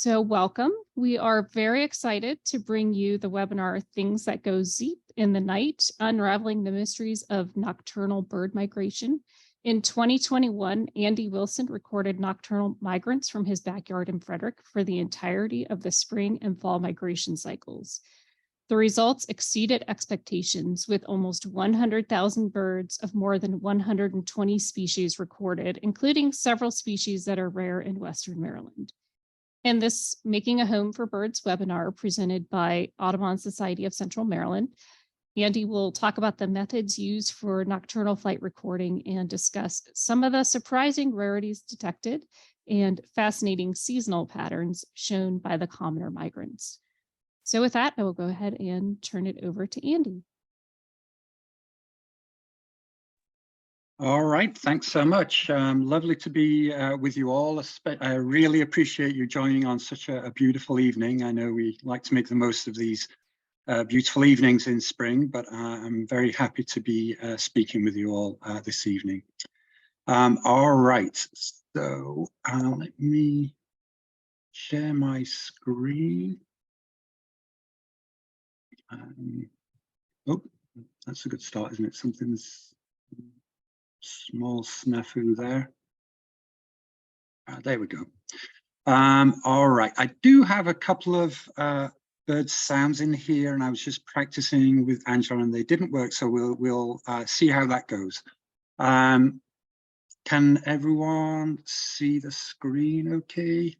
So welcome. We are very excited to bring you the webinar, Things That Go ZEEP in the Night, Unraveling the Mysteries of Nocturnal Bird Migration. In 2021, Andy Wilson recorded nocturnal migrants from his backyard in Frederick for the entirety of the spring and fall migration cycles. The results exceeded expectations, with almost 100,000 birds of more than 120 species recorded, including several species that are rare in Western Maryland. In this Making a Home for Birds webinar presented by Audubon Society of Central Maryland, Andy will talk about the methods used for nocturnal flight recording and discuss some of the surprising rarities detected and fascinating seasonal patterns shown by the commoner migrants. So with that, I will go ahead and turn it over to Andy. All right, thanks so much. Lovely to be with you all. I really appreciate you joining on such a beautiful evening. I know we like to make the most of these beautiful evenings in spring, but I'm very happy to be speaking with you all this evening. All right, so let me share my screen. Oh, that's a good start, isn't it? Something's small snafu there. There we go. All right, I do have a couple of bird sounds in here, and I was just practicing with Angela, and they didn't work, so we'll see how that goes. Can everyone see the screen okay?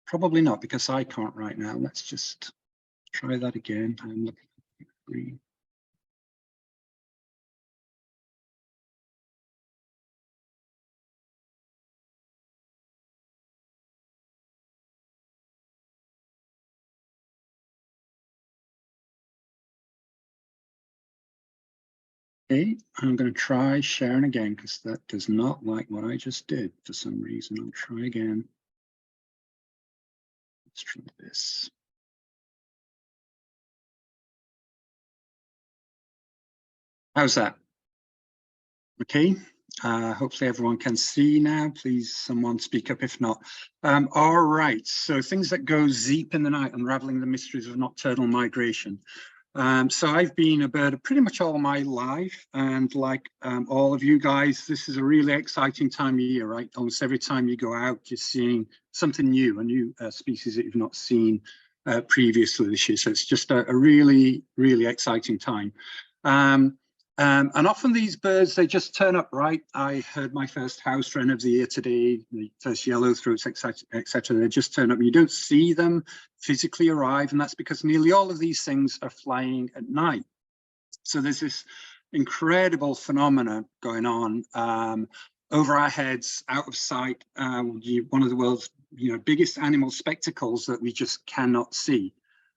Probably not, because I can't right now. Let's just try that again. I'm looking at the screen. Okay, I'm going to try sharing again because that does not like what I just did for some reason. I'll try again. Let's try this. How's that? Okay, hopefully everyone can see now. Please, someone speak up if not. All right, so Things That Go ZEEP in the Night, Unraveling the Mysteries of Nocturnal Migration. So I've been a birder pretty much all my life, and like all of you guys, this is a really exciting time of year, right? Almost every time you go out, you're seeing something new, a new species that you've not seen previously this year. So it's just a really, really exciting time. And often these birds, they just turn up, right? I heard my first house wren of the year today, the first yellowthroats, etc. They just turn up, and you don't see them physically arrive, and that's because nearly all of these things are flying at night. So there's this incredible phenomena going on over our heads, out of sight. One of the world's biggest animal spectacles that we just cannot see.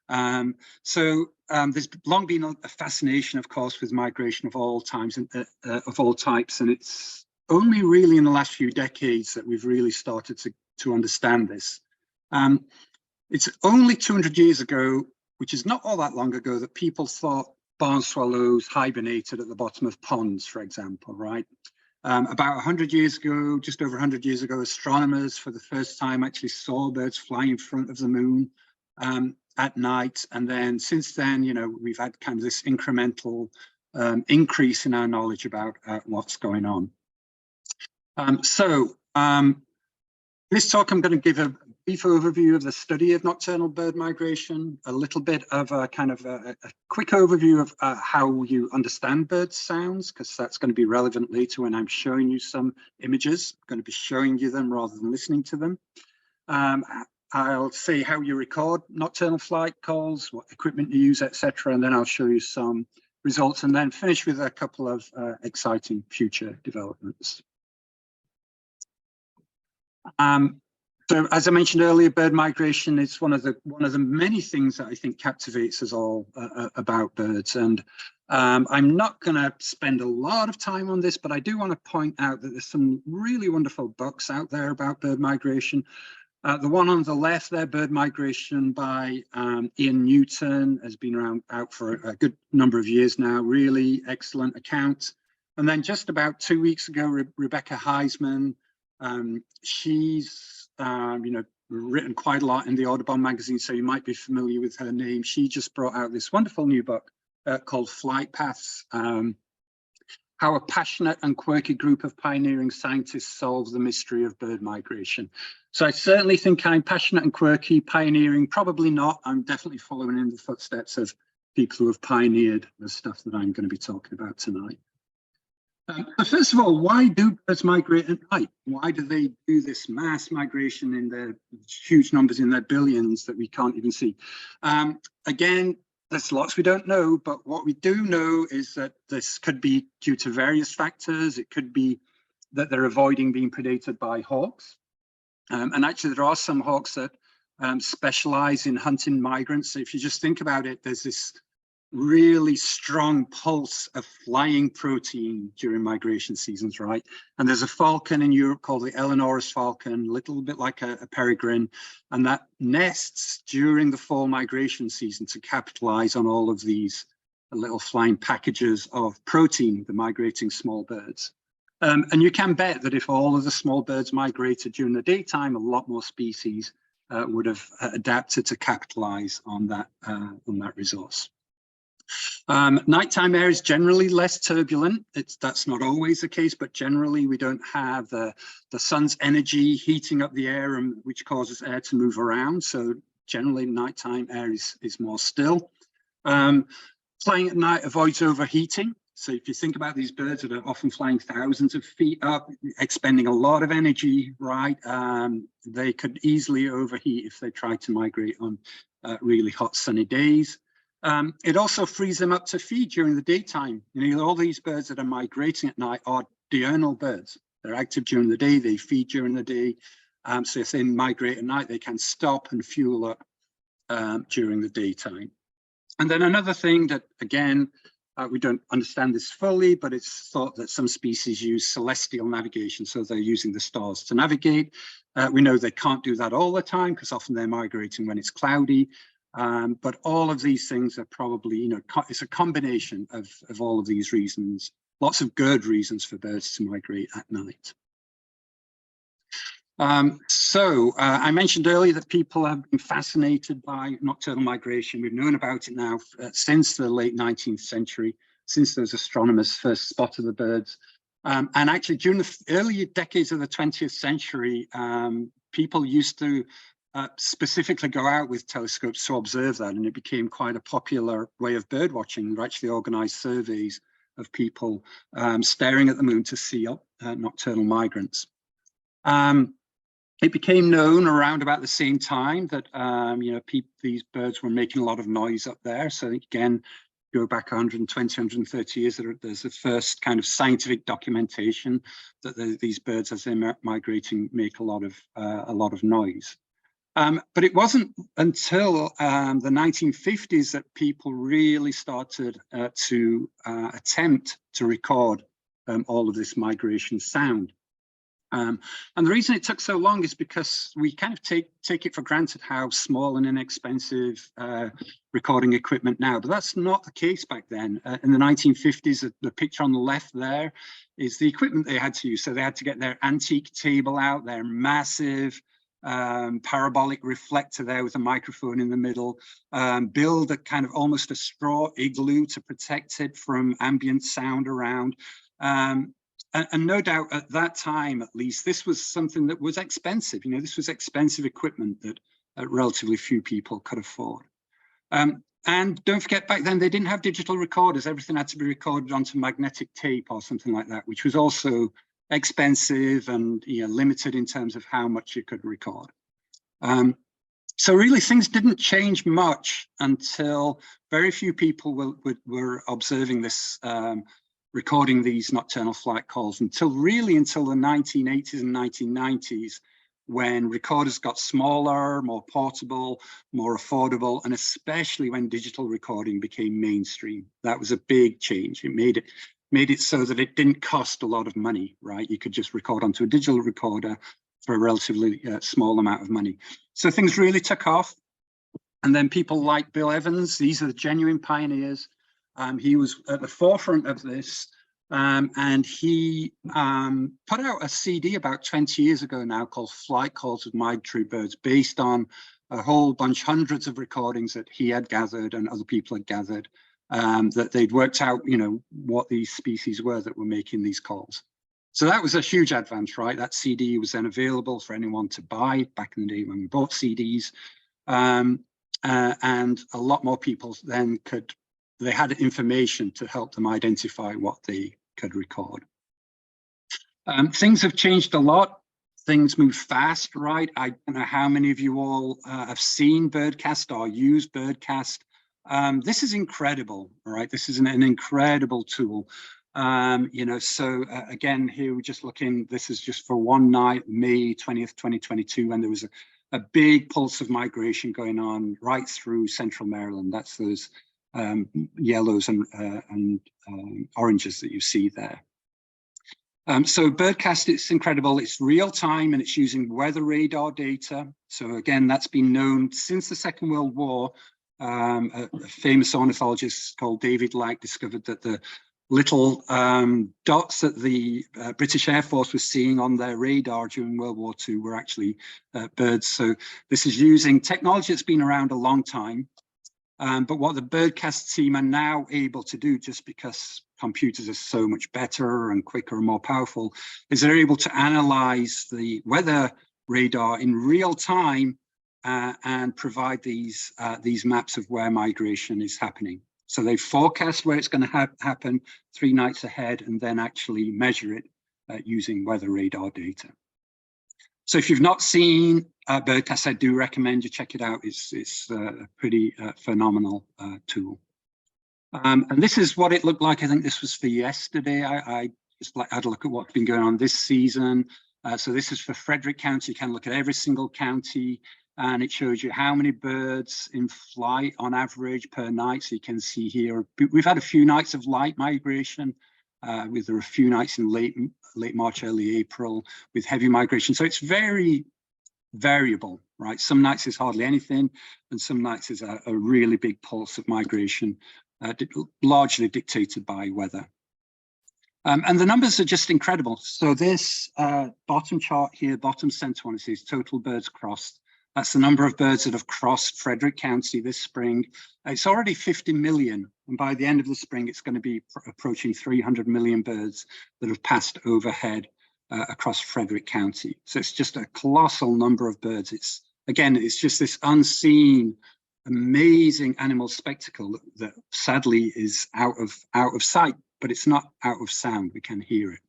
There's long been a fascination, of course, with migration of all times and of all types, and it's only really in the last few decades that we've really started to understand this. It's only 200 years ago, which is not all that long ago, that people thought barn swallows hibernated at the bottom of ponds, for example, right? About 100 years ago, just over 100 years ago, astronomers for the first time actually saw birds fly in front of the moon at night. And then since then, we've had kind of this incremental increase in our knowledge about what's going on. This talk, I'm going to give a brief overview of the study of nocturnal bird migration, a little bit of a kind of a quick overview of how you understand bird sounds, because that's going to be relevant later when I'm showing you some images. I'm going to be showing you them rather than listening to them. I'll say how you record nocturnal flight calls, what equipment you use, etc. And then I'll show you some results, and then finish with a couple of exciting future developments. So as I mentioned earlier, bird migration is one of the many things that I think captivates us all about birds. And I'm not going to spend a lot of time on this, but I do want to point out that there's some really wonderful books out there about bird migration. The one on the left there, Bird Migration by Ian Newton, has been out for a good number of years now. Really excellent account. And then just about 2 weeks ago, Rebecca Heisman, she's written quite a lot in the Audubon magazine, so you might be familiar with her name. She just brought out this wonderful new book called Flight Paths, How a Passionate and Quirky Group of Pioneering Scientists Solves the Mystery of Bird Migration. So I certainly think I'm passionate and quirky. Pioneering, probably not. I'm definitely following in the footsteps of people who have pioneered the stuff that I'm going to be talking about tonight. But first of all, why do birds migrate at night? Why do they do this mass migration in their huge numbers, in their billions that we can't even see? Again, there's lots we don't know, but what we do know is that this could be due to various factors. It could be that they're avoiding being predated by hawks. And actually, there are some hawks that specialize in hunting migrants. So if you just think about it, there's this really strong pulse of flying protein during migration seasons, right? And there's a falcon in Europe called the Eleanorus falcon, a little bit like a peregrine, and that nests during the fall migration season to capitalize on all of these little flying packages of protein, the migrating small birds. And you can bet that if all of the small birds migrated during the daytime, a lot more species would have adapted to capitalize on that resource. Nighttime air is generally less turbulent. That's not always the case, but generally we don't have the sun's energy heating up the air, which causes air to move around. So generally nighttime air is more still. Flying at night avoids overheating. So if you think about these birds that are often flying thousands of feet up, expending a lot of energy, right? They could easily overheat if they try to migrate on really hot sunny days. It also frees them up to feed during the daytime. You know, all these birds that are migrating at night are diurnal birds. They're active during the day, they feed during the day. So if they migrate at night, they can stop and fuel up during the daytime. And then another thing that, again, we don't understand this fully, but it's thought that some species use celestial navigation. So they're using the stars to navigate. We know they can't do that all the time because often they're migrating when it's cloudy. But all of these things are probably, you know, it's a combination of all of these reasons, lots of good reasons for birds to migrate at night. I mentioned earlier that people have been fascinated by nocturnal migration. We've known about it now since the late 19th century, since those astronomers first spotted the birds. And actually during the early decades of the 20th century, people used to specifically go out with telescopes to observe that, and it became quite a popular way of bird watching. We actually organized surveys of people staring at the moon to see nocturnal migrants. It became known around about the same time that you know, these birds were making a lot of noise up there. So again, go back 120, 130 years, there's the first kind of scientific documentation that these birds, as they're migrating, make a lot of noise. But it wasn't until the 1950s that people really started to attempt to record all of this migration sound. And the reason it took so long is because we kind of take it for granted how small and inexpensive recording equipment now, but that's not the case back then. In the 1950s, the picture on the left there is the equipment they had to use. So they had to get their antique table out, their massive parabolic reflector there with a microphone in the middle, build a kind of almost a straw igloo to protect it from ambient sound around. And no doubt at that time, at least, this was something that was expensive. You know, this was expensive equipment that relatively few people could afford. And don't forget, back then, they didn't have digital recorders. Everything had to be recorded onto magnetic tape or something like that, which was also expensive and, you know, limited in terms of how much you could record. So really, things didn't change much until very few people were observing this, recording these nocturnal flight calls until the 1980s and 1990s, when recorders got smaller, more portable, more affordable, and especially when digital recording became mainstream. That was a big change. It made it so that it didn't cost a lot of money, right? You could just record onto a digital recorder for a relatively small amount of money. So things really took off. And then people like Bill Evans, these are the genuine pioneers. He was at the forefront of this. And he put out a CD about 20 years ago now called Flight Calls of Migratory Birds, based on a whole bunch, hundreds of recordings that he had gathered and other people had gathered, that they'd worked out, you know, what these species were that were making these calls. So that was a huge advance, right? That CD was then available for anyone to buy back in the day when we bought CDs. And a lot more people then they had information to help them identify what they could record. Things have changed a lot. Things move fast, right? I don't know how many of you all have seen Birdcast or used Birdcast. This is incredible, right? This is an incredible tool. You know, so again, here we're just looking, this is just for one night, May 20th, 2022, and there was a big pulse of migration going on right through central Maryland. That's those yellows and oranges that you see there. So Birdcast, it's incredible. It's real time and it's using weather radar data. So again, that's been known since the Second World War. A famous ornithologist called David Light discovered that the little dots that the British Air Force was seeing on their radar during World War II were actually birds. So this is using technology that's been around a long time. But what the Birdcast team are now able to do, just because computers are so much better and quicker and more powerful, is they're able to analyze the weather radar in real time and provide these maps of where migration is happening. So they forecast where it's going to happen 3 nights ahead and then actually measure it using weather radar data. So if you've not seen Birdcast, I do recommend you check it out. It's a pretty phenomenal tool. And this is what it looked like. I think this was for yesterday. I just had a look at what's been going on this season. So this is for Frederick County. You can look at every single county, and it shows you how many birds in flight on average per night. So you can see here, we've had a few nights of light migration. There are a few nights in late March, early April with heavy migration. So it's very variable, right? Some nights is hardly anything, and some nights is a really big pulse of migration, largely dictated by weather. And the numbers are just incredible. So this bottom chart here, bottom center one, it says total birds crossed. That's the number of birds that have crossed Frederick County this spring. It's already 50 million. And by the end of the spring, it's going to be approaching 300 million birds that have passed overhead across Frederick County. So it's just a colossal number of birds. It's just this unseen, amazing animal spectacle that sadly is out of sight, but it's not out of sound. We can hear it.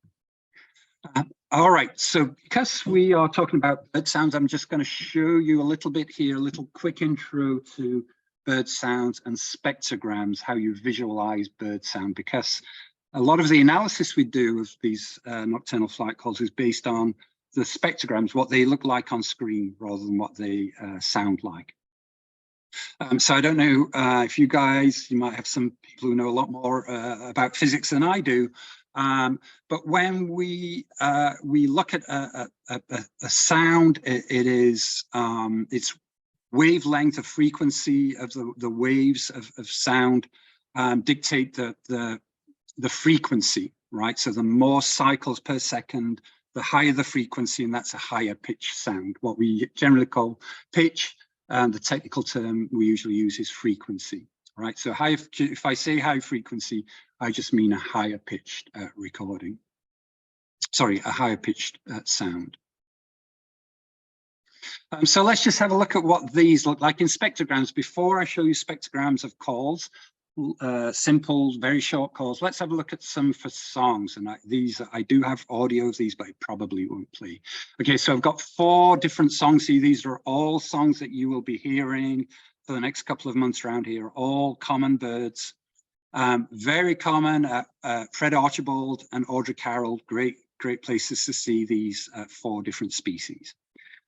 All right, so because we are talking about bird sounds, I'm just going to show you a little bit here, a little quick intro to bird sounds and spectrograms, how you visualize bird sound, because a lot of the analysis we do of these nocturnal flight calls is based on the spectrograms, what they look like on screen rather than what they sound like. So I don't know if you guys, you might have some people who know a lot more about physics than I do. But when we look at a sound, it is its wavelength, the frequency of the waves of sound dictate the frequency, right? So the more cycles per second, the higher the frequency, and that's a higher pitch sound. What we generally call pitch, the technical term we usually use is frequency, right? So if I say high frequency, I just mean a higher pitched recording. Sorry, a higher pitched sound. So let's just have a look at what these look like in spectrograms. Before I show you spectrograms of calls, simple, very short calls, let's have a look at some for songs. And I do have audio of these, but I probably won't play. Okay, so I've got 4 different songs. See, these are all songs that you will be hearing for the next couple of months around here, all common birds. Very common, Fred Archibald and Audrey Carroll, great places to see these 4 different species.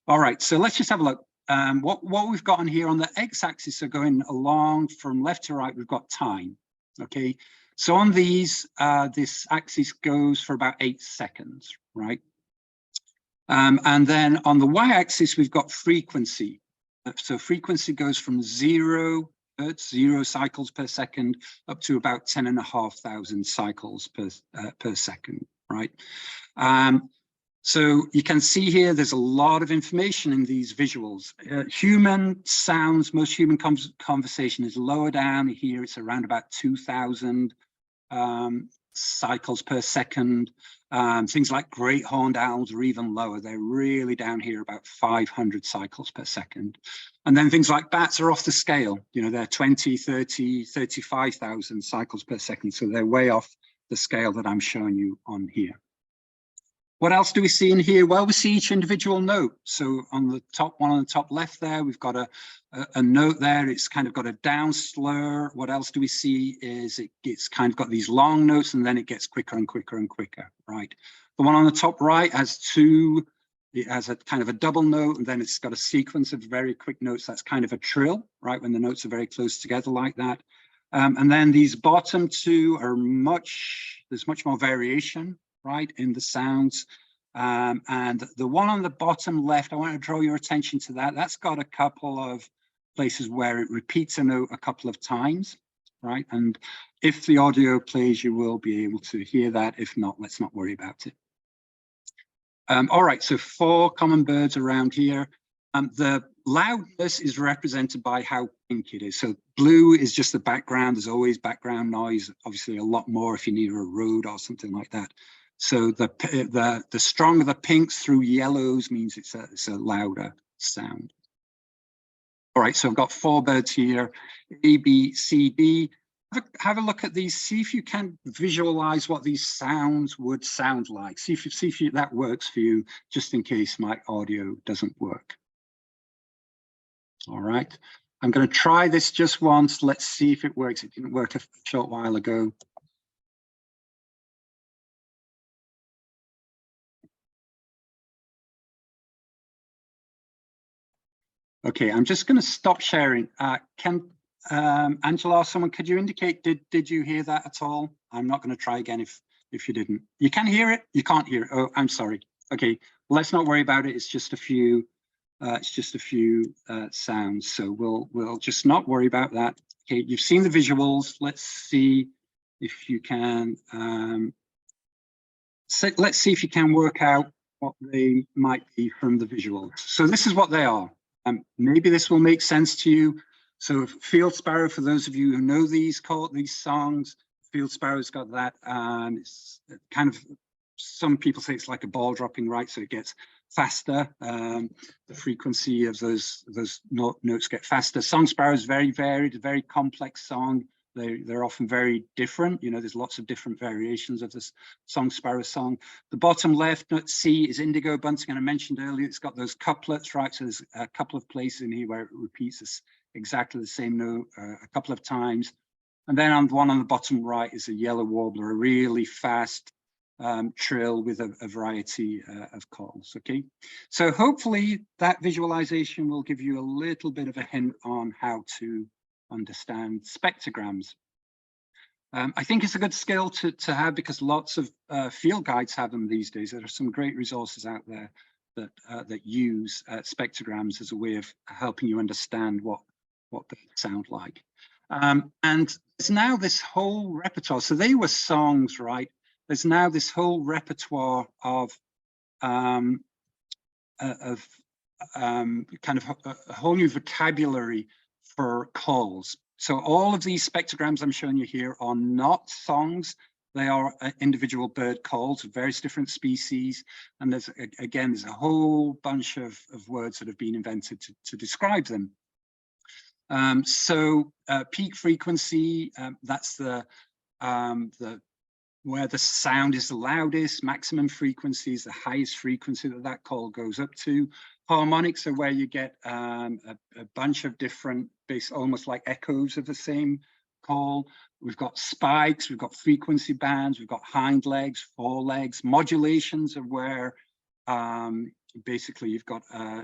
All right, so let's just have a look. What we've got on here on the x-axis, so going along from left to right, we've got time. Okay, so on these, this axis goes for about 8 seconds, right? And then on the y-axis, we've got frequency. So frequency goes from 0 birds, 0 cycles per second, up to about 10,500 cycles per second, right? So you can see here, there's a lot of information in these visuals. Human sounds, most human conversation is lower down here. It's around about 2,000 cycles per second. Things like great horned owls are even lower. They're really down here, about 500 cycles per second. And then things like bats are off the scale. You know, they're 20, 30, 35,000 cycles per second. So they're way off the scale that I'm showing you on here. What else do we see in here? Well, we see each individual note. So on the top one on the top left there, we've got a note there. It's kind of got a down slur. What else do we see is it's kind of got these long notes, and then it gets quicker and quicker and quicker, right? The one on the top right has it has a kind of a double note, and then it's got a sequence of very quick notes. That's kind of a trill, right? When the notes are very close together like that. And then these bottom two are there's much more variation, right, in the sounds. And the one on the bottom left, I want to draw your attention to that. That's got a couple of places where it repeats a note a couple of times, right? And if the audio plays, you will be able to hear that. If not, let's not worry about it. All right, so 4 common birds around here. The loudness is represented by how pink it is. So blue is just the background. There's always background noise, obviously a lot more if you're near a road or something like that. So the stronger the pinks through yellows means it's a louder sound. All right, so I've got 4 birds here, A, B, C, D. Have a look at these, see if you can visualize what these sounds would sound like. See if that works for you, just in case my audio doesn't work. All right, I'm going to try this just once. Let's see if it works. It didn't work a short while ago. Okay, I'm just going to stop sharing. Angela or someone, could you indicate, did you hear that at all? I'm not going to try again if you didn't. You can hear it? You can't hear it. Oh, I'm sorry. Okay, let's not worry about it. It's just a few sounds. So we'll just not worry about that. Okay, you've seen the visuals. Let's see if you can let's see if you can work out what they might be from the visuals. So this is what they are. Maybe this will make sense to you. So field sparrow, for those of you who know these songs, field sparrow's got that. It's kind of, some people say it's like a ball dropping, right? So it gets faster. The frequency of those notes get faster. Song sparrow is very varied, a very complex song. They're often very different. You know, there's lots of different variations of this song sparrow song. The bottom left, note C, is indigo bunting, and I mentioned earlier, it's got those couplets, right? So there's a couple of places in here where it repeats this exactly the same note a couple of times. And then on the one on the bottom right is a yellow warbler, a really fast trill with a variety of calls. Okay, so hopefully that visualization will give you a little bit of a hint on how to understand spectrograms. I think it's a good skill to have, because lots of field guides have them these days. There are some great resources out there that use spectrograms as a way of helping you understand what they sound like. And there's now this whole repertoire. So they were songs, right? There's now this whole repertoire of kind of a whole new vocabulary for calls. So all of these spectrograms I'm showing you here are not songs. They are individual bird calls of various different species. And there's, again, there's a whole bunch of words that have been invented to describe them. So peak frequency, that's where the sound is the loudest. Maximum frequency is the highest frequency that call goes up to. Harmonics are where you get a bunch of different, almost like echoes of the same call. We've got spikes, we've got frequency bands, we've got hind legs, forelegs. Modulations are where basically you've got,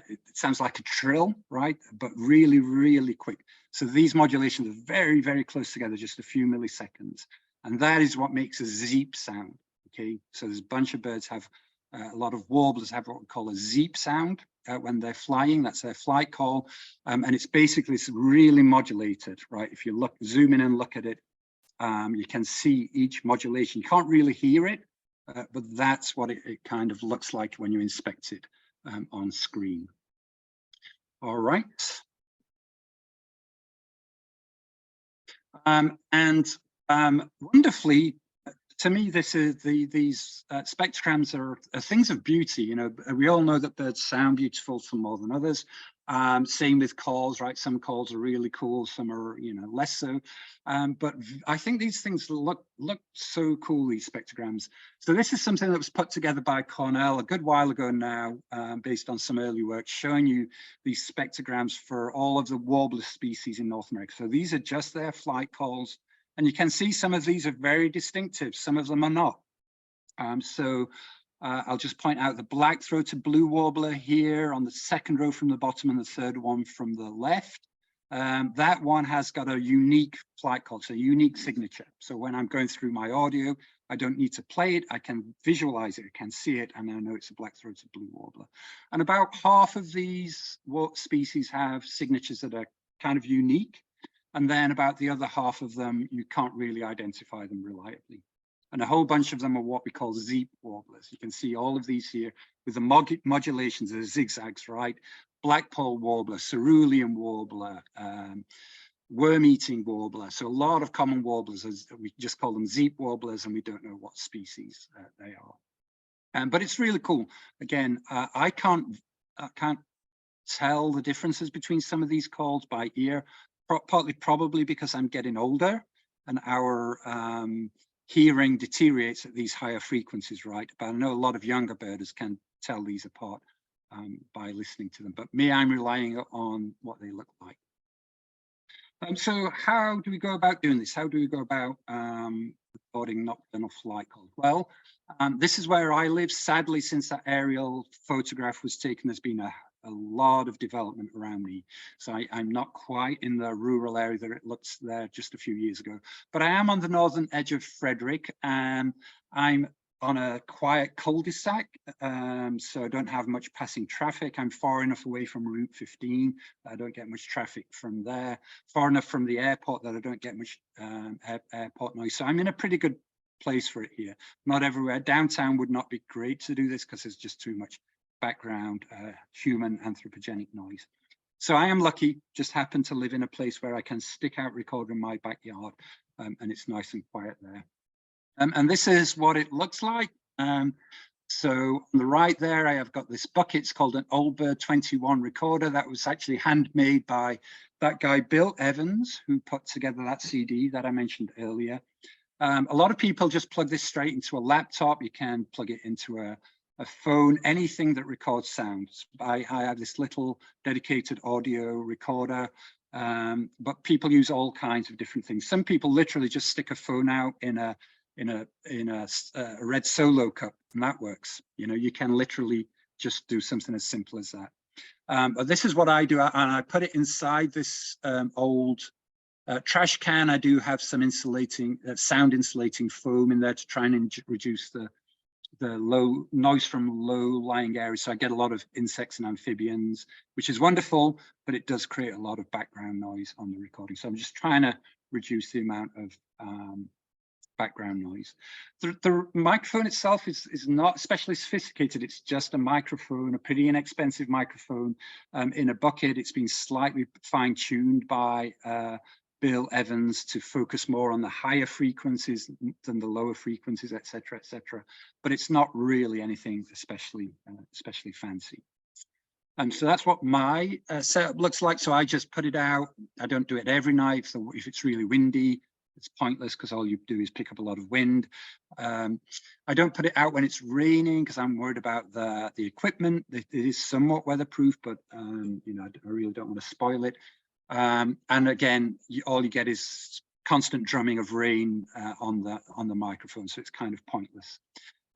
it sounds like a trill, right? But really, really quick. So these modulations are very, very close together, just a few milliseconds. And that is what makes a ZEEP sound, okay? So there's a bunch of birds have, a lot of warblers have what we call a ZEEP sound. when they're flying. That's their flight call. And it's basically, it's really modulated, right? If you zoom in and look at it, you can see each modulation. You can't really hear it, but that's what it kind of looks like when you inspect it on screen. All right. Wonderfully, to me, these spectrograms are things of beauty. You know, we all know that birds sound beautiful some more than others. Same with calls, right? Some calls are really cool, some are, you know, less so. But I think these things look so cool, these spectrograms. So this is something that was put together by Cornell a good while ago now, based on some early work, showing you these spectrograms for all of the warbler species in North America. So these are just their flight calls. And you can see some of these are very distinctive, some of them are not. I'll just point out the black-throated blue warbler here on the second row from the bottom and the third one from the left. That one has got a unique flight call, so a unique signature. So when I'm going through my audio, I don't need to play it, I can visualize it, I can see it, and I know it's a black-throated blue warbler. And about half of these species have signatures that are kind of unique. And then about the other half of them, you can't really identify them reliably. And a whole bunch of them are what we call ZEEP warblers. You can see all of these here with the modulations, the zigzags, right? Blackpoll warbler, cerulean warbler, worm-eating warbler. So a lot of common warblers, we just call them ZEEP warblers, and we don't know what species they are. But it's really cool. Again, I can't tell the differences between some of these calls by ear, partly probably because I'm getting older and our hearing deteriorates at these higher frequencies, right? But I know a lot of younger birders can tell these apart by listening to them. But me, I'm relying on what they look like. So how do we go about doing this? How do we go about recording nocturnal flight calls? Well, this is where I live. Sadly, since that aerial photograph was taken, there's been a lot of development around me. So I'm not quite in the rural area that it looks there just a few years ago, but I am on the northern edge of Frederick, and I'm on a quiet cul-de-sac, so I don't have much passing traffic. I'm far enough away from Route 15 that I don't get much traffic from there, far enough from the airport that I don't get much airport noise. So I'm in a pretty good place for it here. Not everywhere. Downtown would not be great to do this because there's just too much background human anthropogenic noise. So I am lucky, just happen to live in a place where I can stick out recorder in my backyard, and it's nice and quiet there. And this is what it looks like. So on the right there, I have got this bucket. It's called an Old Bird 21 recorder that was actually handmade by that guy, Bill Evans, who put together that CD that I mentioned earlier. A lot of people just plug this straight into a laptop. You can plug it into a phone, anything that records sounds. I have this little dedicated audio recorder, but people use all kinds of different things. Some people literally just stick a phone out in a red Solo cup, and that works. You know, you can literally just do something as simple as that. But this is what I do, and I put it inside this old trash can. I do have some insulating, sound insulating foam in there to try and reduce the low noise from low-lying areas. So I get a lot of insects and amphibians, which is wonderful, but it does create a lot of background noise on the recording. So I'm just trying to reduce the amount of background noise. The microphone itself is not especially sophisticated. It's just a microphone, a pretty inexpensive microphone in a bucket. It's been slightly fine-tuned by Bill Evans to focus more on the higher frequencies than the lower frequencies, etc., etc. But it's not really anything especially fancy. So that's what my setup looks like. So I just put it out. I don't do it every night. So if it's really windy, it's pointless because all you do is pick up a lot of wind. I don't put it out when it's raining because I'm worried about the equipment. It is somewhat weatherproof, but you know, I really don't want to spoil it. And again, all you get is constant drumming of rain on the microphone, so it's kind of pointless.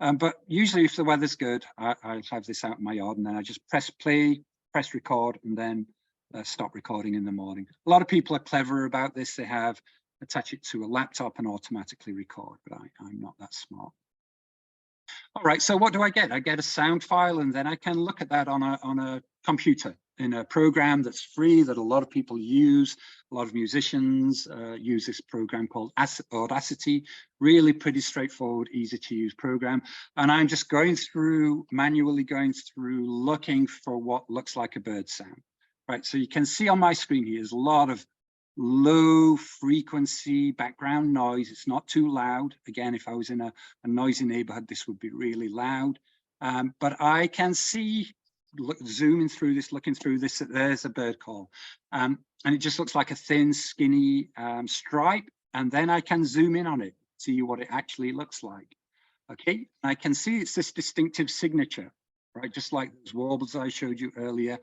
But usually, if the weather's good, I have this out in my yard, and then I just press play, press record, and then stop recording in the morning. A lot of people are clever about this. They attach it to a laptop and automatically record, but I'm not that smart. All right, so what do I get? I get a sound file, and then I can look at that on a computer in a program that's free that a lot of people use. A lot of musicians use this program called Audacity. Really pretty straightforward, easy to use program. And I'm just manually going through, looking for what looks like a bird sound. Right, so you can see on my screen here, there's a lot of low frequency background noise. It's not too loud. Again, if I was in a noisy neighborhood, this would be really loud. But I can see, zooming through this, looking through this, that there's a bird call. And it just looks like a thin, skinny stripe. And then I can zoom in on it, see what it actually looks like. Okay, I can see it's this distinctive signature, right? Just like those warbles I showed you earlier.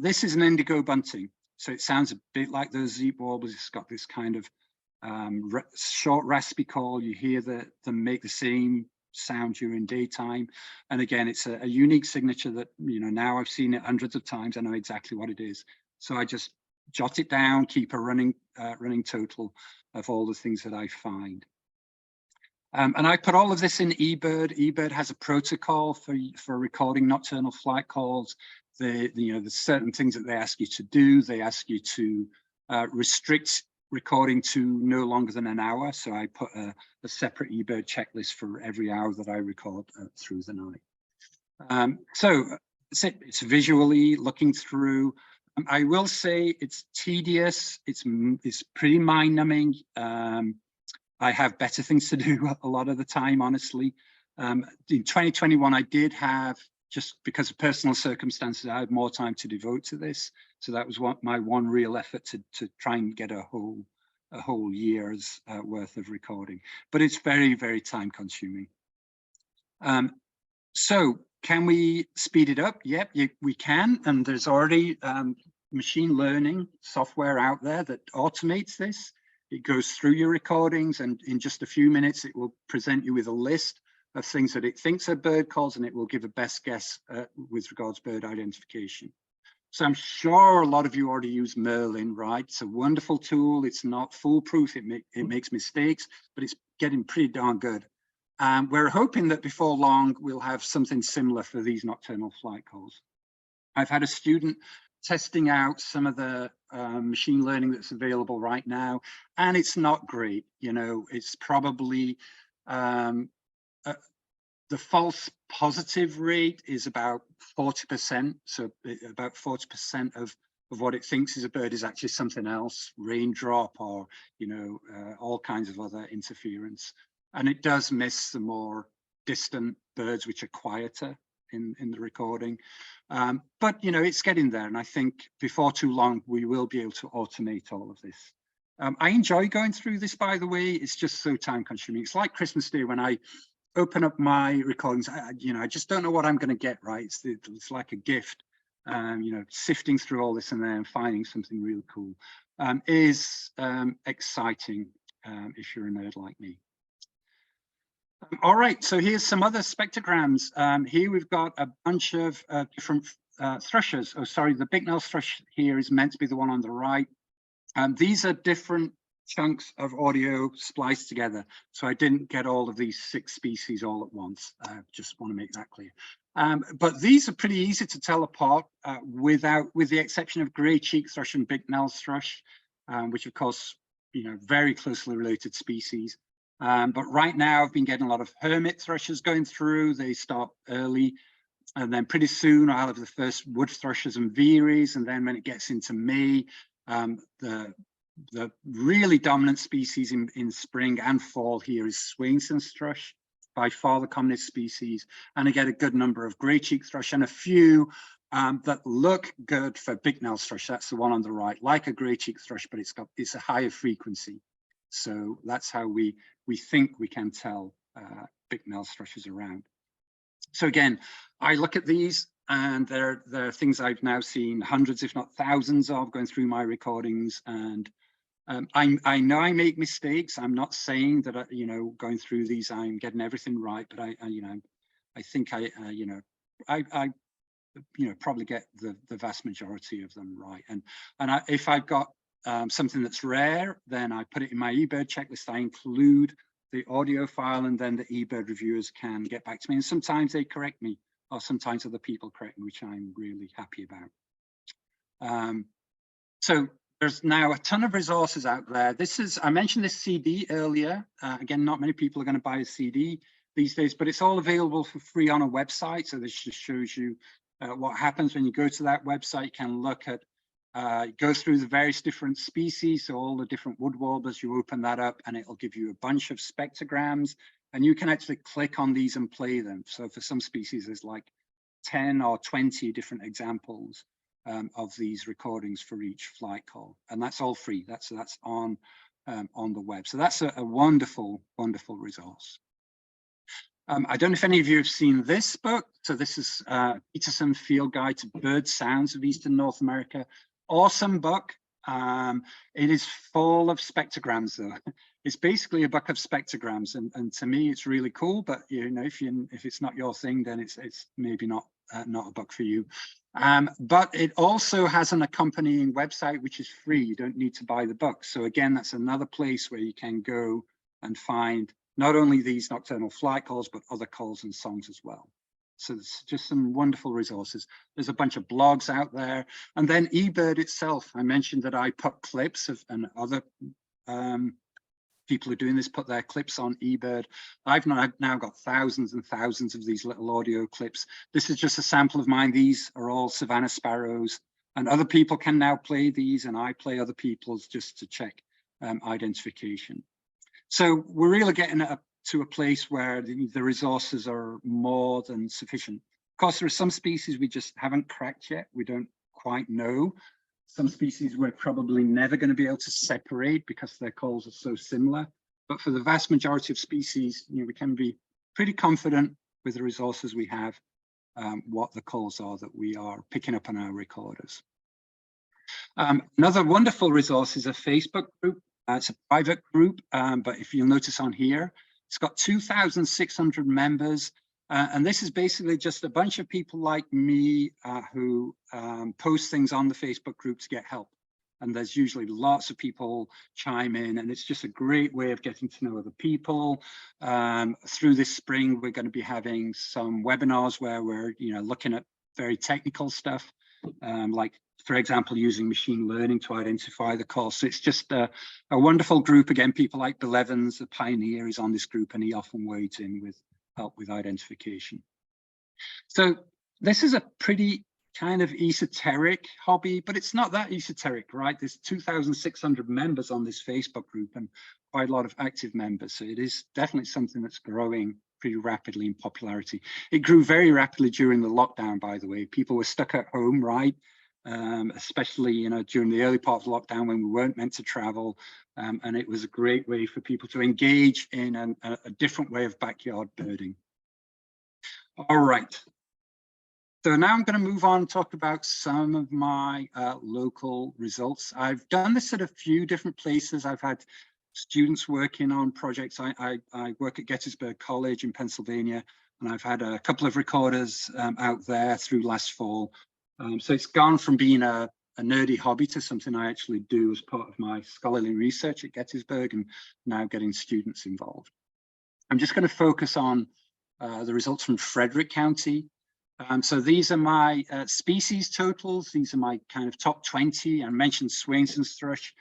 This is an indigo bunting. So it sounds a bit like those ZEEP warblers. It's got this kind of short raspy call. You hear them make the same sound during daytime. And again, it's a unique signature that, you know, now I've seen it hundreds of times. I know exactly what it is. So I just jot it down, keep a running total of all the things that I find. And I put all of this in eBird. eBird has a protocol for recording nocturnal flight calls. There's certain things that they ask you to do. They ask you to restrict recording to no longer than an hour. So I put a separate eBird checklist for every hour that I record through the night. So it's visually looking through. I will say it's tedious. It's pretty mind-numbing. I have better things to do a lot of the time, honestly. In 2021, I did have, just because of personal circumstances, I had more time to devote to this. So that was my one real effort to try and get a whole year's worth of recording. But it's very, very time consuming. So can we speed it up? Yep, we can. And there's already machine learning software out there that automates this. It goes through your recordings, and in just a few minutes, it will present you with a list of things that it thinks are bird calls, and it will give a best guess with regards to bird identification. So I'm sure a lot of you already use Merlin, right? It's a wonderful tool. It's not foolproof. It makes mistakes, but it's getting pretty darn good. We're hoping that before long, we'll have something similar for these nocturnal flight calls. I've had a student testing out some of the machine learning that's available right now, and it's not great. You know, it's probably the false positive rate is about 40%. So about 40% of what it thinks is a bird is actually something else, raindrop or, you know, all kinds of other interference. And it does miss the more distant birds, which are quieter in the recording. But, you know, it's getting there. And I think before too long, we will be able to automate all of this. I enjoy going through this, by the way. It's just so time consuming. It's like Christmas Day when I open up my recordings. I just don't know what I'm going to get right. It's like a gift. Sifting through all this and then finding something really cool is exciting if you're a nerd like me. All right, so here's some other spectrograms. Here we've got a bunch of different thrushes. Oh, sorry, the Bicknell thrush here is meant to be the one on the right. These are different chunks of audio spliced together. So I didn't get all of these 6 species all at once. Just want to make that clear. But these are pretty easy to tell apart with the exception of grey cheek thrush and Bicknell's thrush, which of course, you know, very closely related species. But right now I've been getting a lot of hermit thrushes going through. They start early, and then pretty soon I'll have the first wood thrushes and veeries. And then when it gets into May, the really dominant species in spring and fall here is Swainson's thrush, by far the commonest species. And I get a good number of grey cheek thrush and a few that look good for Bicknell's thrush. That's the one on the right, like a grey cheek thrush, but it's a higher frequency. So that's how we think we can tell Bicknell's thrushes around. So again, I look at these, and there are things I've now seen hundreds, if not thousands of, going through my recordings. And I know I make mistakes. I'm not saying that, going through these, I'm getting everything right, but I think I probably get the vast majority of them right. And if I've got something that's rare, then I put it in my eBird checklist. I include the audio file, and then the eBird reviewers can get back to me. And sometimes they correct me, or sometimes other people correct me, which I'm really happy about. So there's now a ton of resources out there. I mentioned this CD earlier. Again, not many people are going to buy a CD these days, but it's all available for free on a website. So this just shows you what happens when you go to that website. You can look at, go through the various different species, so all the different wood warblers. You open that up and it'll give you a bunch of spectrograms, and you can actually click on these and play them. So for some species, there's like 10 or 20 different examples of these recordings for each flight call, and that's all free. That's on the web. So that's a wonderful, wonderful resource. I don't know if any of you have seen this book. So this is Peterson Field Guide to Bird Sounds of Eastern North America. Awesome book. It is full of spectrograms, though. It's basically a book of spectrograms, and to me, it's really cool. But you know, if it's not your thing, then it's maybe not a book for you. But it also has an accompanying website, which is free. You don't need to buy the book. So again, that's another place where you can go and find not only these nocturnal flight calls, but other calls and songs as well. So it's just some wonderful resources. There's a bunch of blogs out there. And then eBird itself, I mentioned that I put clips of, and other people who are doing this put their clips on eBird. I've now got thousands and thousands of these little audio clips. This is just a sample of mine. These are all Savannah sparrows, and other people can now play these, and I play other people's just to check identification. So we're really getting up to a place where the resources are more than sufficient. Of course, there are some species we just haven't cracked yet. We don't quite know. Some species we're probably never going to be able to separate because their calls are so similar. But for the vast majority of species, you know, we can be pretty confident with the resources we have, what the calls are that we are picking up on our recorders. Another wonderful resource is a Facebook group. It's a private group, but if you'll notice on here, it's got 2,600 members. And this is basically just a bunch of people like me who post things on the Facebook group to get help. And there's usually lots of people chime in, and it's just a great way of getting to know other people. Through this spring, we're going to be having some webinars where we're looking at very technical stuff, like, for example, using machine learning to identify the call. So it's just a wonderful group. Again, people like Bill Evans, the pioneer, is on this group, and he often wades in with help with identification. So this is a pretty kind of esoteric hobby, but it's not that esoteric, right? There's 2,600 members on this Facebook group and quite a lot of active members. So it is definitely something that's growing pretty rapidly in popularity. It grew very rapidly during the lockdown, by the way. People were stuck at home, right? Especially during the early part of lockdown when we weren't meant to travel, and it was a great way for people to engage in a different way of backyard birding. All right, so now I'm going to move on and talk about some of my local results. I've done this at a few different places. I've had students working on projects. I work at Gettysburg College in Pennsylvania, and I've had a couple of recorders out there through last fall. So it's gone from being a nerdy hobby to something I actually do as part of my scholarly research at Gettysburg, and now getting students involved. I'm just going to focus on the results from Frederick County. So these are my species totals. These are my kind of top 20. I mentioned Swainson's thrush,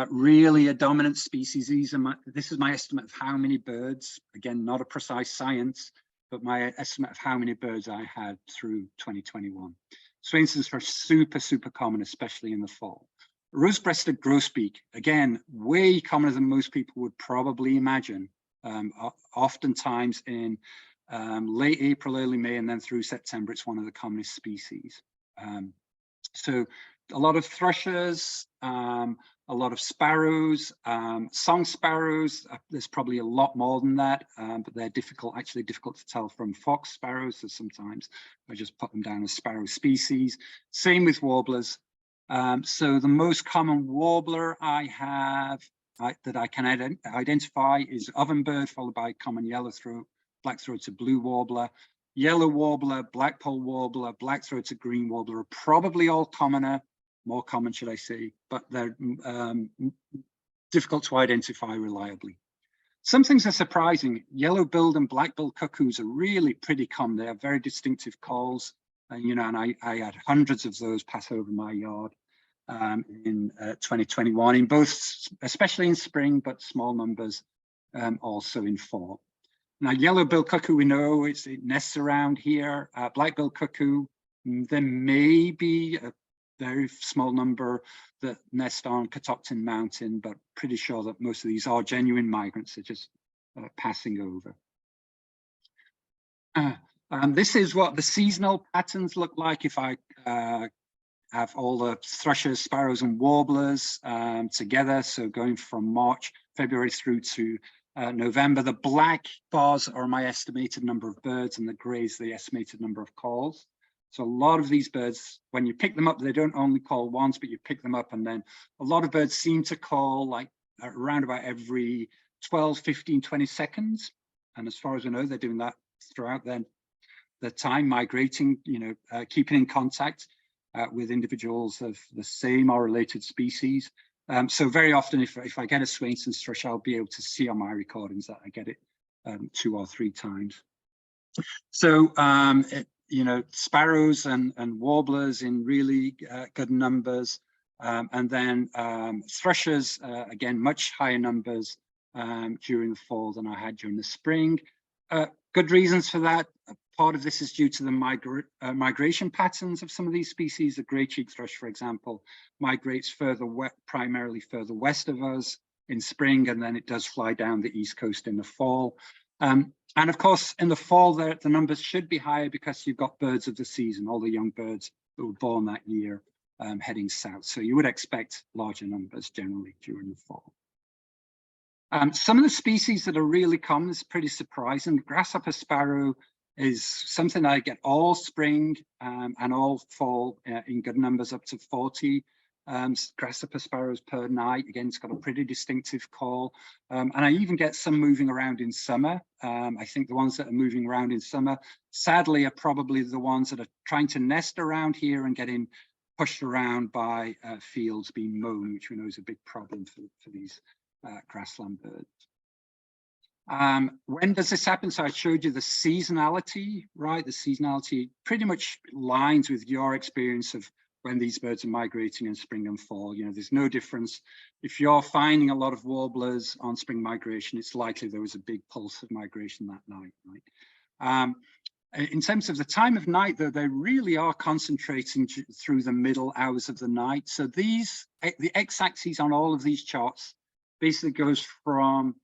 really a dominant species. This is my estimate of how many birds, again, not a precise science, but my estimate of how many birds I had through 2021. Swainson's thrush, super common, especially in the fall. Rose-breasted grosbeak, again, way commoner than most people would probably imagine. Oftentimes in late April, early May, and then through September, it's one of the commonest species. So a lot of thrushes, a lot of sparrows, song sparrows. There's probably a lot more than that, but they're actually difficult to tell from fox sparrows. So sometimes I just put them down as sparrow species. Same with warblers. So the most common warbler I have that I can identify is ovenbird, followed by common yellow-throat, black-throated blue warbler. Yellow warbler, blackpoll warbler, black-throated green warbler are probably all commoner, more common, should I say, but they're difficult to identify reliably. Some things are surprising. Yellow-billed and black-billed cuckoos are really pretty common. They have very distinctive calls, and I had hundreds of those pass over my yard in 2021, in both, especially in spring, but small numbers also in fall. Now, yellow-billed cuckoo, we know it nests around here. Black-billed cuckoo, there may be a very small number that nest on Catoctin Mountain, but pretty sure that most of these are genuine migrants. They're just passing over. This is what the seasonal patterns look like if I have all the thrushes, sparrows, and warblers together. So going from March, February through to November. The black bars are my estimated number of birds, and the grey is the estimated number of calls. So a lot of these birds, when you pick them up, they don't only call once, but you pick them up, and then a lot of birds seem to call like around about every 12, 15, 20 seconds. And as far as I know, they're doing that throughout their time, migrating, keeping in contact with individuals of the same or related species. So very often, if I get a Swainson's thrush, I'll be able to see on my recordings that I get it 2 or 3 times. So, sparrows and warblers in really good numbers. And then thrushes, again, much higher numbers during the fall than I had during the spring. Good reasons for that. Part of this is due to the migration patterns of some of these species. The grey-cheeked thrush, for example, migrates primarily further west of us in spring, and then it does fly down the east coast in the fall. And of course, in the fall, the numbers should be higher because you've got birds of the season, all the young birds that were born that year heading south. So you would expect larger numbers generally during the fall. Some of the species that are really common is pretty surprising. The grasshopper sparrow is something I get all spring and all fall in good numbers, up to 40 grasshopper sparrows per night. Again, it's got a pretty distinctive call. And I even get some moving around in summer. I think the ones that are moving around in summer, sadly, are probably the ones that are trying to nest around here and getting pushed around by fields being mown, which we know is a big problem for these grassland birds. When does this happen? So I showed you the seasonality, right? The seasonality pretty much lines with your experience of when these birds are migrating in spring and fall. There's no difference. If you're finding a lot of warblers on spring migration, it's likely there was a big pulse of migration that night, right? In terms of the time of night, though, they really are concentrating through the middle hours of the night. So the x-axis on all of these charts basically goes from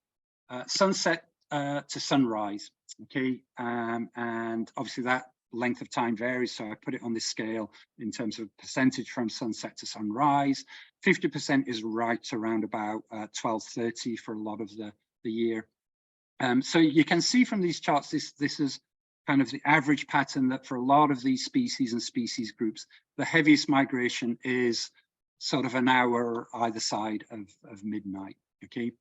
sunset to sunrise, okay? And obviously that length of time varies, so I put it on this scale in terms of percentage from sunset to sunrise. 50% is right around about 12:30 for a lot of the year. So you can see from these charts, this is kind of the average pattern that for a lot of these species and species groups, the heaviest migration is sort of an hour either side of midnight, okay?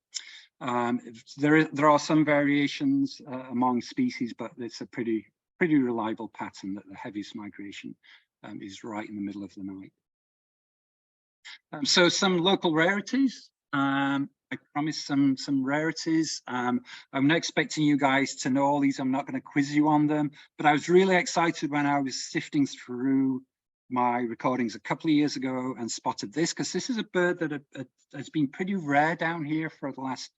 There are some variations among species, but it's a pretty reliable pattern that the heaviest migration is right in the middle of the night. So some local rarities. I promised some rarities. I'm not expecting you guys to know all these. I'm not going to quiz you on them, but I was really excited when I was sifting through my recordings a couple of years ago and spotted this, because this is a bird that has been pretty rare down here for the last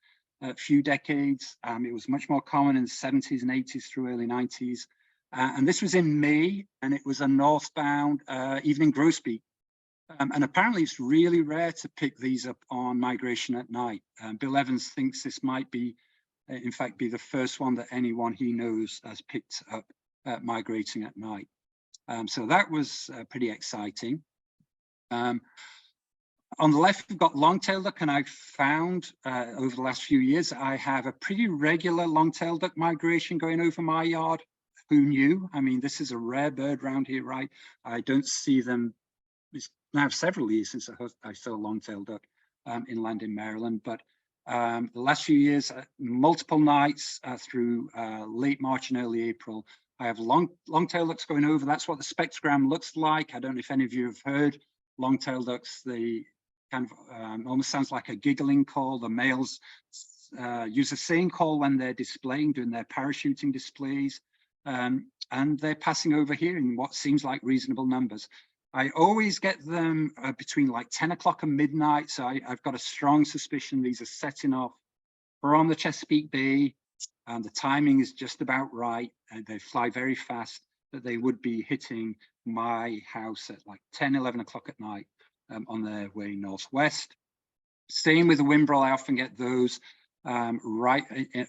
few decades. It was much more common in the 70s and 80s through early 90s. And this was in May, and it was a northbound evening grosbeak. And apparently it's really rare to pick these up on migration at night. Bill Evans thinks this might be, in fact, be the first one that anyone he knows has picked up migrating at night. So that was pretty exciting. On the left, we've got long-tailed duck, and I've found over the last few years, I have a pretty regular long-tailed duck migration going over my yard. Who knew? I mean, this is a rare bird around here, right? I don't see them. It's now several years since I saw a long-tailed duck inland in Maryland, but the last few years, multiple nights through late March and early April, I have long-tailed ducks going over. That's what the spectrogram looks like. I don't know if any of you have heard long-tailed ducks. They kind of almost sounds like a giggling call. The males use the same call when they're displaying, doing their parachuting displays, and they're passing over here in what seems like reasonable numbers. I always get them between like 10 o'clock and midnight, so I've got a strong suspicion these are setting off from the Chesapeake Bay, and the timing is just about right. They fly very fast, that they would be hitting my house at like 10, 11 o'clock at night on their way northwest. Same with the Wimbrel, I often get those right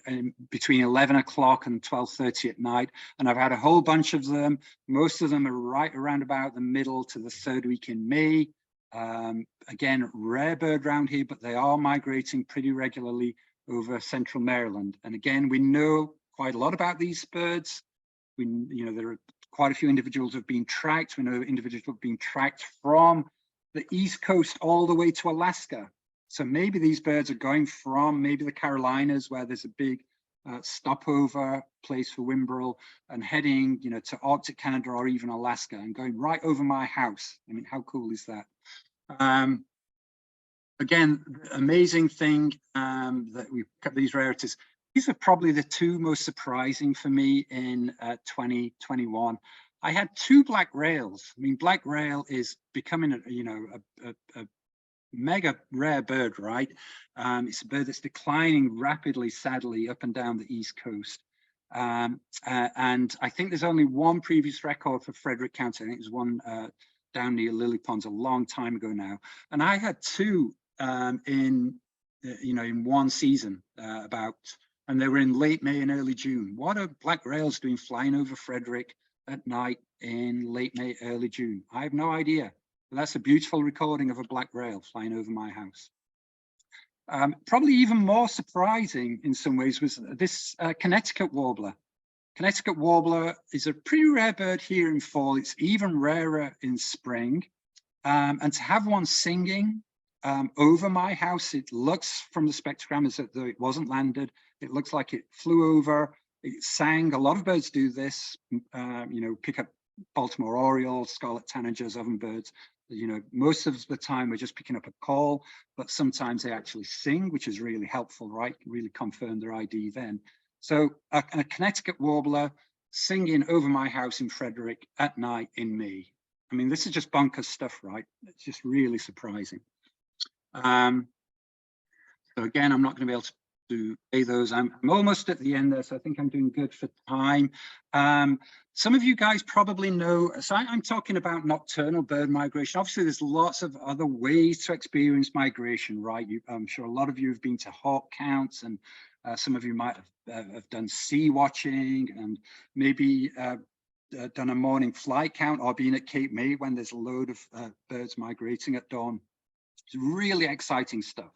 in between 11 o'clock and 12:30 at night. And I've had a whole bunch of them. Most of them are right around about the middle to the third week in May. Again, rare bird around here, but they are migrating pretty regularly over central Maryland. And again, we know quite a lot about these birds. There are quite a few individuals who have been tracked. We know individuals who have been tracked from the East Coast all the way to Alaska. So maybe these birds are going from maybe the Carolinas, where there's a big stopover place for Wimbrel, and heading, to Arctic Canada or even Alaska, and going right over my house. I mean, how cool is that? Again, amazing thing that we've got these rarities. These are probably the two most surprising for me in 2021. I had two black rails. I mean, black rail is becoming a mega rare bird, right? It's a bird that's declining rapidly, sadly, up and down the East Coast. And I think there's only one previous record for Frederick County. I think it was one down near Lily Ponds a long time ago now. And I had two in one season and they were in late May and early June. What are black rails doing flying over Frederick at night in late May, early June? I have no idea. But that's a beautiful recording of a black rail flying over my house. Probably even more surprising in some ways was this Connecticut warbler. Connecticut warbler is a pretty rare bird here in fall. It's even rarer in spring. And to have one singing over my house, it looks from the spectrogram as though it wasn't landed. It looks like it flew over, it sang. A lot of birds do this, pick up Baltimore Orioles, scarlet tanagers, ovenbirds. Most of the time we're just picking up a call, but sometimes they actually sing, which is really helpful, right? Really confirm their ID then. So a Connecticut warbler singing over my house in Frederick at night in May. I mean, this is just bonkers stuff, right? It's just really surprising. So again, I'm not going to be able to play those. I'm almost at the end there, so I think I'm doing good for time. Some of you guys probably know, so I'm talking about nocturnal bird migration. Obviously, there's lots of other ways to experience migration, right? I'm sure a lot of you have been to hawk counts, and some of you might have done sea watching, and maybe done a morning flight count, or been at Cape May when there's a load of birds migrating at dawn. It's really exciting stuff.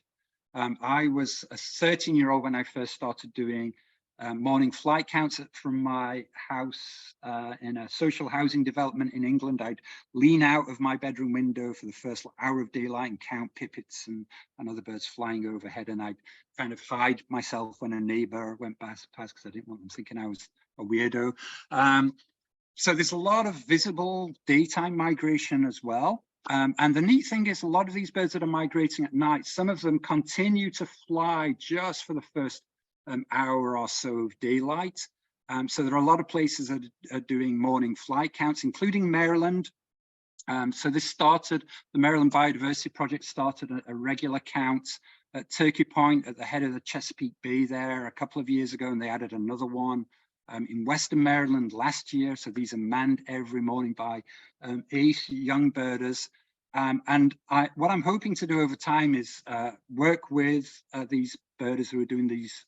I was a 13-year-old when I first started doing morning flight counts from my house in a social housing development in England. I'd lean out of my bedroom window for the first hour of daylight and count pipits and other birds flying overhead. And I'd kind of hide myself when a neighbor went past because I didn't want them thinking I was a weirdo. So there's a lot of visible daytime migration as well. And the neat thing is a lot of these birds that are migrating at night, some of them continue to fly just for the first hour or so of daylight. So there are a lot of places that are doing morning flight counts, including Maryland. So this started, the Maryland Biodiversity Project started a regular count at Turkey Point at the head of the Chesapeake Bay there a couple of years ago, and they added another one in Western Maryland last year. So these are manned every morning by 8 young birders. And what I'm hoping to do over time is work with these birders who are doing these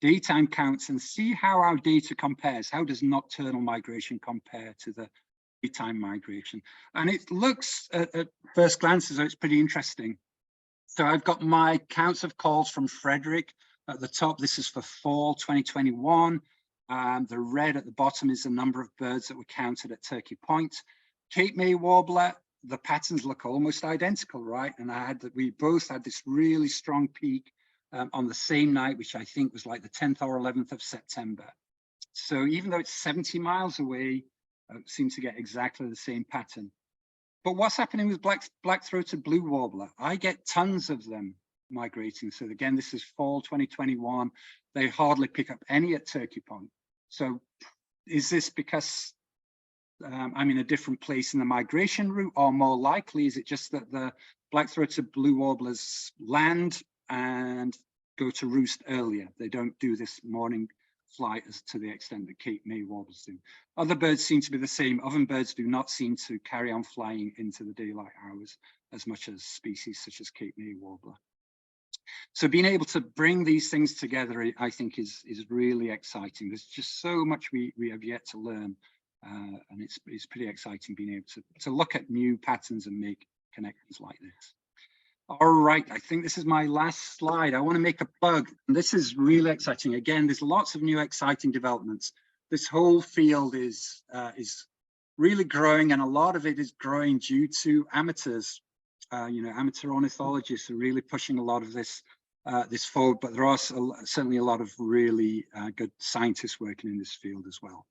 daytime counts and see how our data compares. How does nocturnal migration compare to the daytime migration? And it looks at first glance as though it's pretty interesting. So I've got my counts of calls from Frederick at the top. This is for fall 2021. The red at the bottom is the number of birds that were counted at Turkey Point. Cape May warbler, the patterns look almost identical, right? And we both had this really strong peak on the same night, which I think was like the 10th or 11th of September. So even though it's 70 miles away, it seems to get exactly the same pattern. But what's happening with black-throated blue warbler? I get tons of them migrating. So again, this is fall 2021. They hardly pick up any at Turkey Point. So is this because I'm in a different place in the migration route, or more likely, is it just that the black-throated blue warblers land and go to roost earlier? They don't do this morning flight as to the extent that Cape May warblers do. Other birds seem to be the same. Ovenbirds do not seem to carry on flying into the daylight hours as much as species such as Cape May warbler. So being able to bring these things together, I think, is really exciting. There's just so much we have yet to learn. And it's pretty exciting being able to look at new patterns and make connections like this. All right, I think this is my last slide. I want to make a plug. And this is really exciting. Again, there's lots of new exciting developments. This whole field is really growing, and a lot of it is growing due to amateurs. Amateur ornithologists are really pushing a lot of this forward, but there are certainly a lot of really good scientists working in this field as well.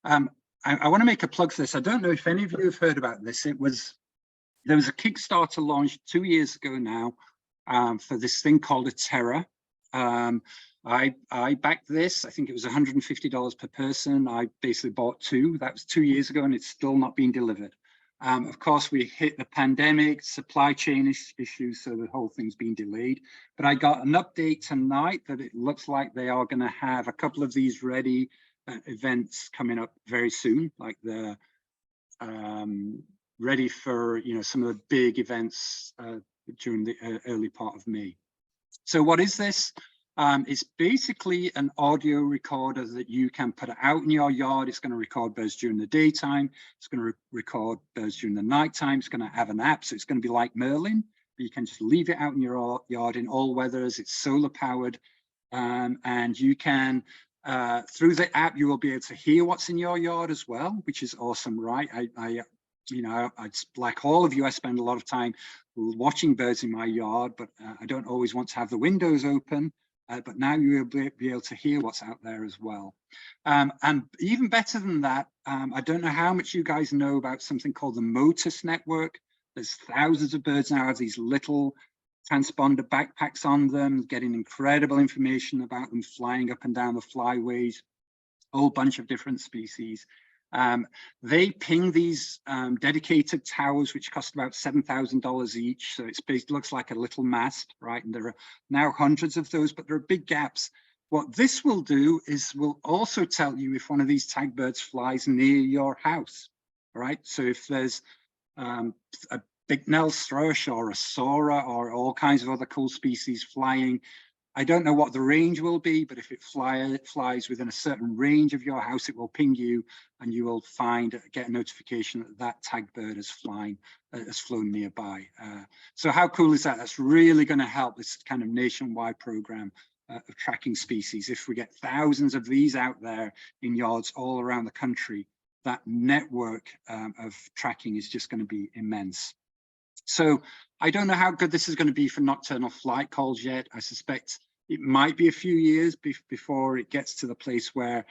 I want to make a plug for this. I don't know if any of you have heard about this. There was a Kickstarter launched 2 years ago now for this thing called a Terra. I backed this. I think it was $150 per person. I basically bought 2. That was 2 years ago, and it's still not being delivered. Of course, we hit the pandemic, supply chain issues, so the whole thing's been delayed. But I got an update tonight that it looks like they are going to have a couple of these ready events coming up very soon, like the ready for some of the big events during the early part of May. So what is this? It's basically an audio recorder that you can put out in your yard. It's going to record birds during the daytime. It's going to record birds during the nighttime. It's going to have an app, so it's going to be like Merlin, but you can just leave it out in your yard in all weathers. It's solar powered, and you can through the app you will be able to hear what's in your yard as well, which is awesome, right? I like all of you, I spend a lot of time watching birds in my yard, but I don't always want to have the windows open. But now you will be able to hear what's out there as well. And even better than that, I don't know how much you guys know about something called the Motus network. There's thousands of birds now have these little transponder backpacks on them, getting incredible information about them flying up and down the flyways, a whole bunch of different species. They ping these dedicated towers, which cost about $7,000 each. So it looks like a little mast, right? And there are now hundreds of those, but there are big gaps. What this will do is will also tell you if one of these tag birds flies near your house, right? So if there's a Bicknell's thrush or a Sora or all kinds of other cool species flying, I don't know what the range will be, but if it flies within a certain range of your house, it will ping you, and you will get a notification that that tag bird has flown nearby. So how cool is that? That's really going to help this kind of nationwide program of tracking species. If we get thousands of these out there in yards all around the country, that network of tracking is just going to be immense. So I don't know how good this is going to be for nocturnal flight calls yet. I suspect it might be a few years before it gets to the place where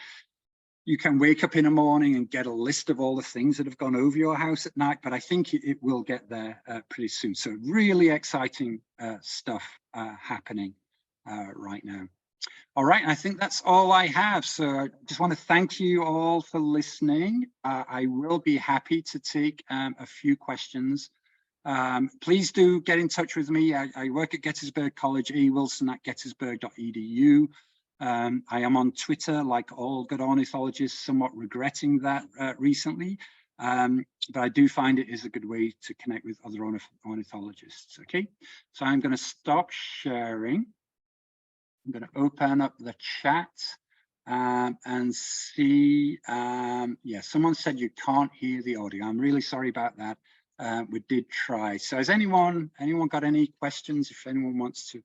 you can wake up in the morning and get a list of all the things that have gone over your house at night, but I think it will get there pretty soon. So really exciting stuff happening right now. All right, I think that's all I have. So I just want to thank you all for listening. I will be happy to take a few questions. Please do get in touch with me. I work at Gettysburg College, awilson@gettysburg.edu. I am on Twitter, like all good ornithologists, somewhat regretting that recently, but I do find it is a good way to connect with other ornithologists. Okay, so I'm going to stop sharing. I'm going to open up the chat and see. Yeah, someone said you can't hear the audio. I'm really sorry about that. We did try. So has anyone got any questions? If anyone wants to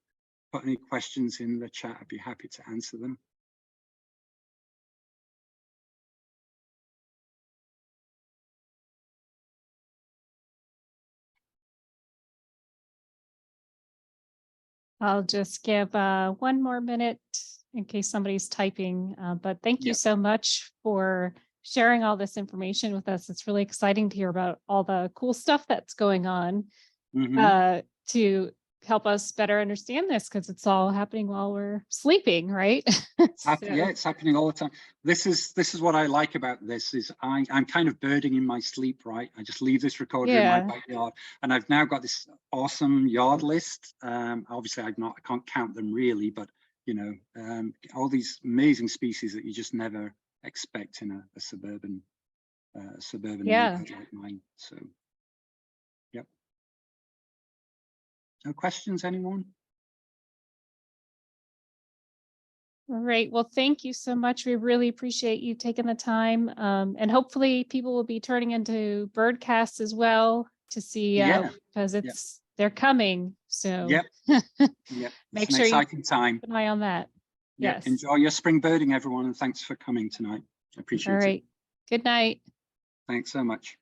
put any questions in the chat, I'd be happy to answer them. I'll just give 1 more minute in case somebody's typing, but thank you so much for sharing all this information with us. It's really exciting to hear about all the cool stuff that's going on to help us better understand this, because it's all happening while we're sleeping, right? Yeah, it's happening all the time. This is what I like about this is I'm kind of birding in my sleep, right? I just leave this recorder in my backyard, and I've now got this awesome yard list. Obviously I can't count them really, but you know, all these amazing species that you just never expect in a suburban neighborhood like mine. So yep. No questions, anyone? All right. Well, thank you so much. We really appreciate you taking the time. And hopefully people will be turning into birdcasts as well to see, because they're coming. So make sure you keep an eye on that. Yes. Enjoy your spring birding, everyone. And thanks for coming tonight. I appreciate it. All right. Good night. Thanks so much.